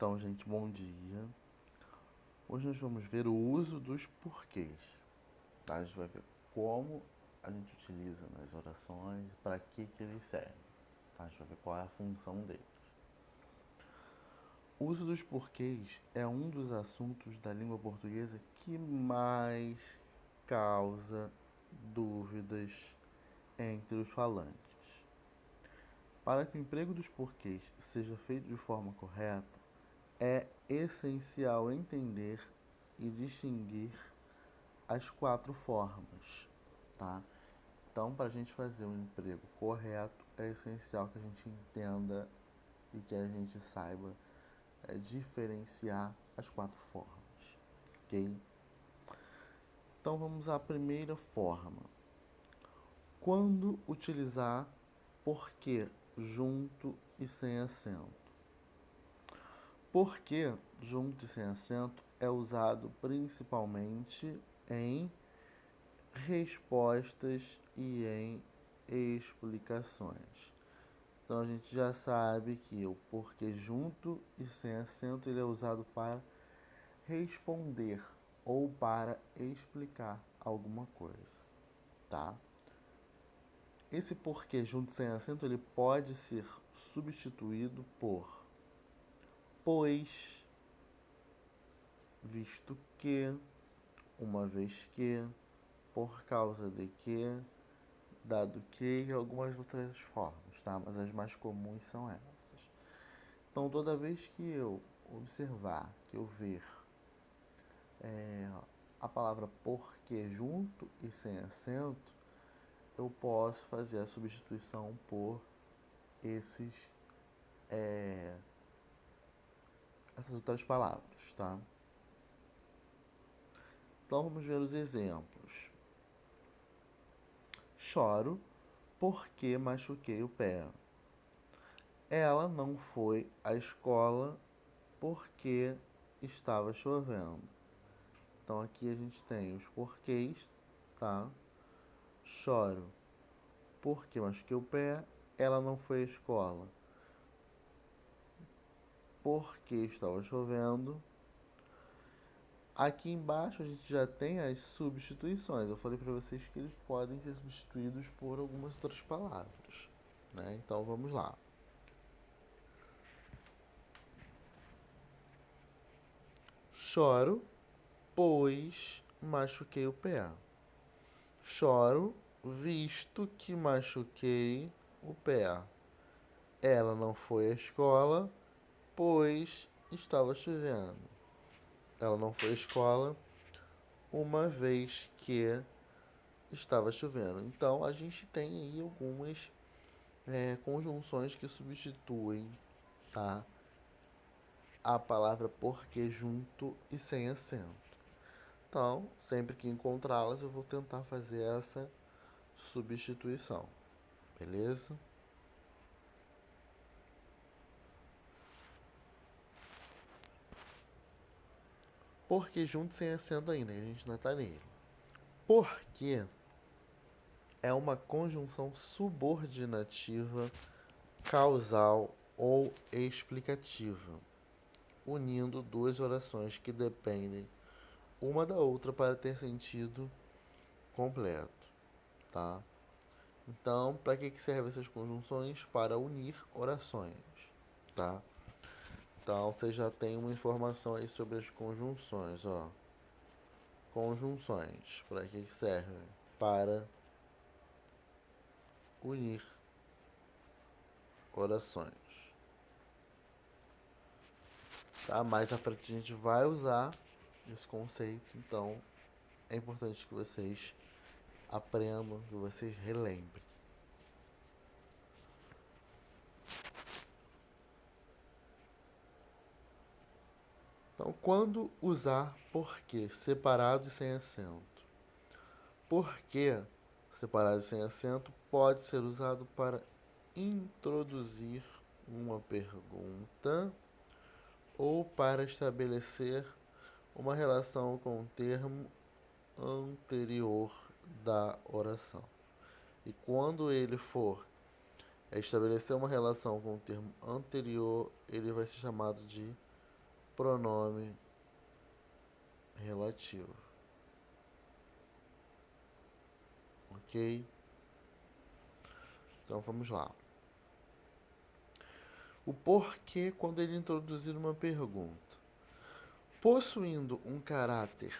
Então, gente, bom dia. Hoje nós vamos ver o uso dos porquês. Tá? A gente vai ver como a gente utiliza nas orações e para que eles servem. Tá? A gente vai ver qual é a função deles. O uso dos porquês é um dos assuntos da língua portuguesa que mais causa dúvidas entre os falantes. Para que o emprego dos porquês seja feito de forma correta, é essencial entender e distinguir as 4 formas, tá? Então, para a gente fazer um emprego correto, é essencial que a gente entenda e que a gente saiba diferenciar as 4 formas, ok? Então, vamos à primeira forma. Quando utilizar porque junto e sem acento? Porque junto e sem acento é usado principalmente em respostas e em explicações. Então a gente já sabe que o porque junto e sem acento ele é usado para responder ou para explicar alguma coisa, tá? Esse porque junto e sem acento ele pode ser substituído por pois, visto que, uma vez que, por causa de que, dado que e algumas outras formas, tá? Mas as mais comuns são essas. Então, toda vez que eu observar, que eu ver a palavra porque junto e sem acento, eu posso fazer a substituição por esses, essas outras palavras, tá? Então, vamos ver os exemplos. Choro porque machuquei o pé. Ela não foi à escola porque estava chovendo. Então aqui a gente tem os porquês, tá? Choro porque machuquei o pé. Ela não foi à escola porque estava chovendo. Aqui embaixo a gente já tem as substituições. Eu falei para vocês que eles podem ser substituídos por algumas outras palavras, né? Então vamos lá. Choro, pois machuquei o pé. Choro, visto que machuquei o pé. Ela não foi à escola, pois estava chovendo. Ela não foi à escola, uma vez que estava chovendo. Então, a gente tem aí algumas conjunções que substituem, tá, a palavra porque junto e sem acento. Então, sempre que encontrá-las, eu vou tentar fazer essa substituição. Beleza? Porque junto sem acento ainda, a gente não tá nele. Porque é uma conjunção subordinativa, causal ou explicativa, unindo duas orações que dependem uma da outra para ter sentido completo, tá? Então, para que servem essas conjunções? Para unir orações, tá? Então, você já tem uma informação aí sobre as conjunções, ó. Conjunções, para que servem? Para unir orações, tá? Mais à frente a gente vai usar esse conceito, então é importante que vocês aprendam, que vocês relembrem. Então, quando usar porque separado e sem acento? Porque separado e sem acento pode ser usado para introduzir uma pergunta ou para estabelecer uma relação com o termo anterior da oração. E quando ele for estabelecer uma relação com o termo anterior, ele vai ser chamado de pronome relativo. Ok? Então vamos lá. O porquê quando ele introduzir uma pergunta. Possuindo um caráter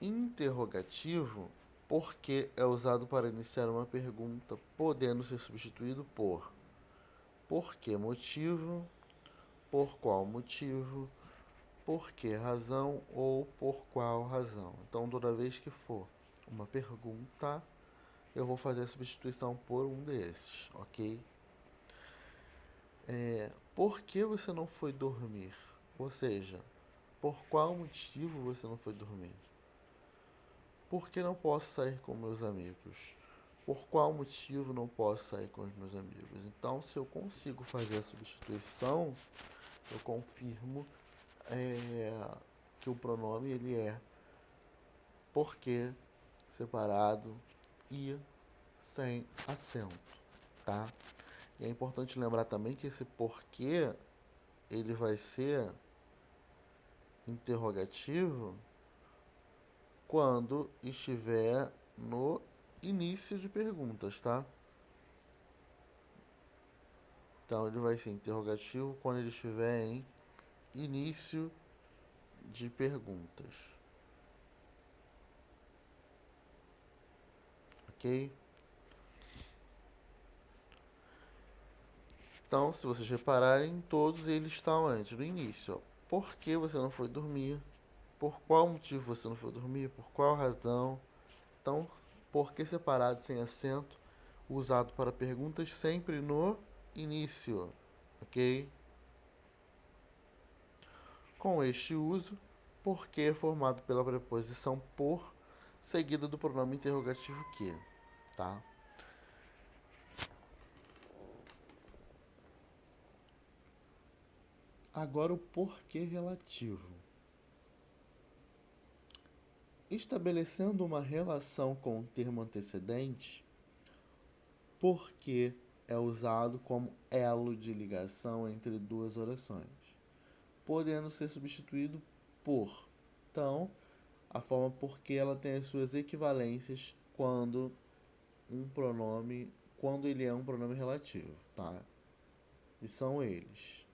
interrogativo, porquê é usado para iniciar uma pergunta, podendo ser substituído por que motivo, por qual motivo, por que razão ou por qual razão. Então, toda vez que for uma pergunta, eu vou fazer a substituição por um desses, ok? Por que você não foi dormir? Ou seja, por qual motivo você não foi dormir? Por que não posso sair com meus amigos? Por qual motivo não posso sair com os meus amigos? Então, se eu consigo fazer a substituição, eu confirmo que o pronome ele é porque separado e sem acento, tá? E é importante lembrar também que esse porquê ele vai ser interrogativo quando estiver no início de perguntas, tá? Então ele vai ser interrogativo quando ele estiver em início de perguntas. Ok? Então, se vocês repararem, todos eles estão antes, no início. Ó. Por que você não foi dormir? Por qual motivo você não foi dormir? Por qual razão? Então, por que separado sem acento, usado para perguntas sempre no início, ok? Com este uso, por que é formado pela preposição por, seguida do pronome interrogativo que, tá? Agora o porquê relativo. Estabelecendo uma relação com o termo antecedente, porque é usado como elo de ligação entre duas orações, podendo ser substituído por. Então, a forma porque ela tem as suas equivalências quando ele é um pronome relativo, tá? E são eles: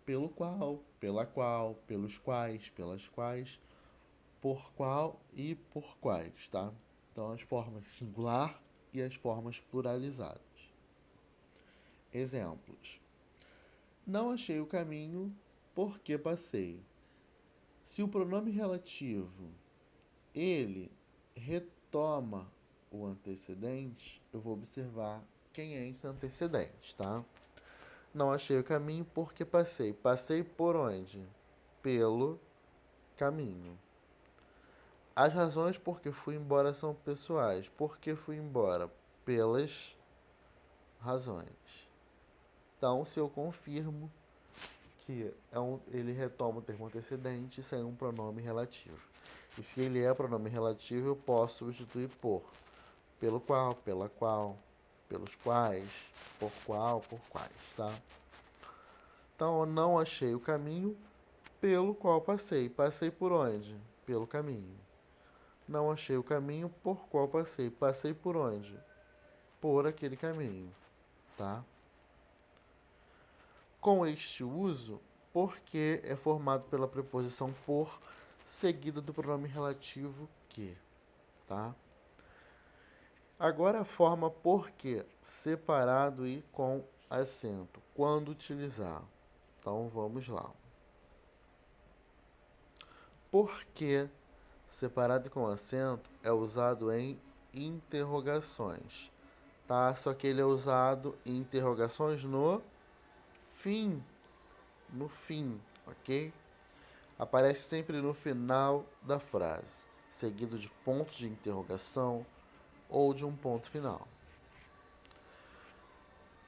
pelo qual, pela qual, pelos quais, pelas quais, por qual e por quais, tá? Então, as formas singular e as formas pluralizadas. Exemplos: não achei o caminho porque passei. Se o pronome relativo ele retoma o antecedente, eu vou observar quem é esse antecedente, tá? Não achei o caminho porque passei. Passei por onde? Pelo caminho. As razões por que fui embora são pessoais. Por que fui embora? Pelas razões. Então, se eu confirmo que ele retoma o termo antecedente sem um pronome relativo. E se ele é pronome relativo, eu posso substituir por. Pelo qual, pela qual, pelos quais, por quais, tá? Então, eu não achei o caminho pelo qual passei. Passei por onde? Pelo caminho. Não achei o caminho por qual passei. Passei por onde? Por aquele caminho, tá? Com este uso, porque é formado pela preposição por, seguida do pronome relativo que, tá? Agora a forma porque, separado e com acento. Quando utilizar? Então vamos lá. Porque, separado e com acento, é usado em interrogações, tá? Só que ele é usado em interrogações fim, no fim, ok? Aparece sempre no final da frase, seguido de pontos de interrogação ou de um ponto final.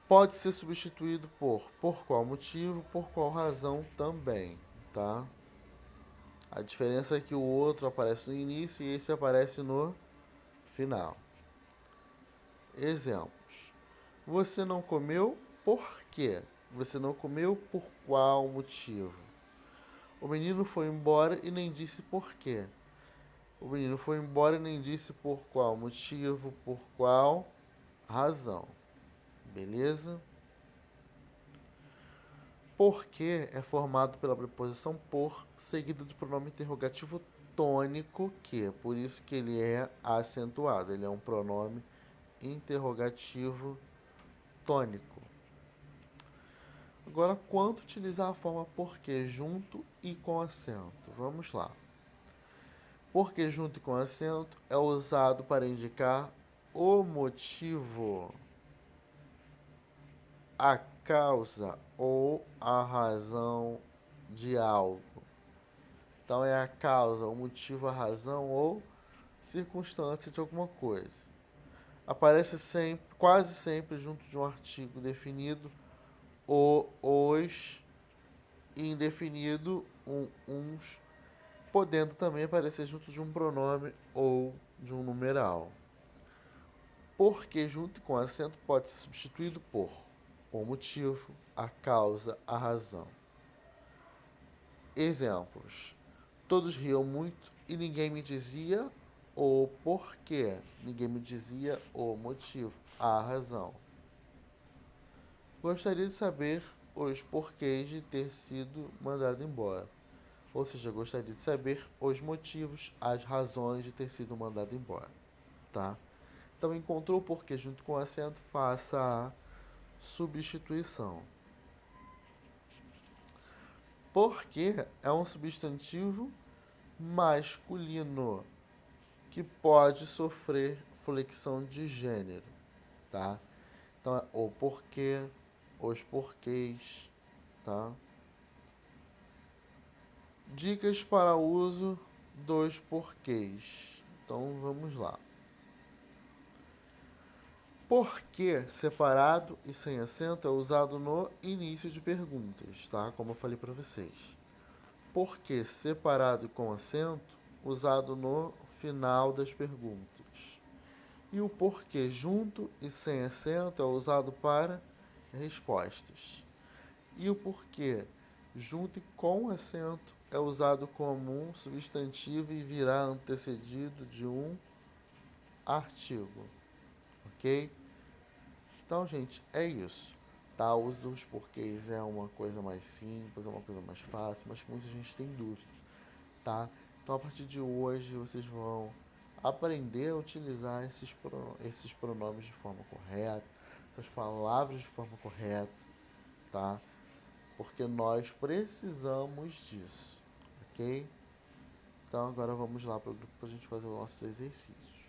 Pode ser substituído por qual motivo, por qual razão também, tá? A diferença é que o outro aparece no início e esse aparece no final. Exemplos: você não comeu por quê? Você não comeu por qual motivo? O menino foi embora e nem disse por quê. O menino foi embora e nem disse por qual motivo, por qual razão. Beleza? Porque é formado pela preposição por, seguido do pronome interrogativo tônico que, por isso que ele é acentuado. Ele é um pronome interrogativo tônico. Agora, quanto utilizar a forma porque junto e com acento? Vamos lá. Porque junto e com acento é usado para indicar o motivo, a causa ou a razão de algo. Então é a causa, o motivo, a razão ou circunstância de alguma coisa. Aparece sempre, quase sempre junto de um artigo definido, o, os, e indefinido, uns, podendo também aparecer junto de um pronome ou de um numeral. Porque junto com acento pode ser substituído por o motivo, a causa, a razão. Exemplos. Todos riam muito e ninguém me dizia o porquê. Ninguém me dizia o motivo, a razão. Gostaria de saber os porquês de ter sido mandado embora. Ou seja, gostaria de saber os motivos, as razões de ter sido mandado embora. Tá? Então, encontrou o porquê junto com o acento, faça a substituição. Porque é um substantivo masculino que pode sofrer flexão de gênero, tá? Então é o porquê, os porquês, tá? Dicas para o uso dos porquês. Então vamos lá. Porquê separado e sem acento é usado no início de perguntas, tá? Como eu falei para vocês. Porquê separado e com acento usado no final das perguntas. E o porquê junto e sem acento é usado para respostas. E o porquê junto e com acento é usado como um substantivo e virá antecedido de um artigo. Ok? Então, gente, é isso. Tá? O uso dos porquês é uma coisa mais simples, é uma coisa mais fácil, mas que muita gente tem dúvida. Tá? Então, a partir de hoje, vocês vão aprender a utilizar esses pronomes de forma correta, essas palavras de forma correta, tá? Porque nós precisamos disso, ok? Então, agora vamos lá para o grupo para a gente fazer os nossos exercícios.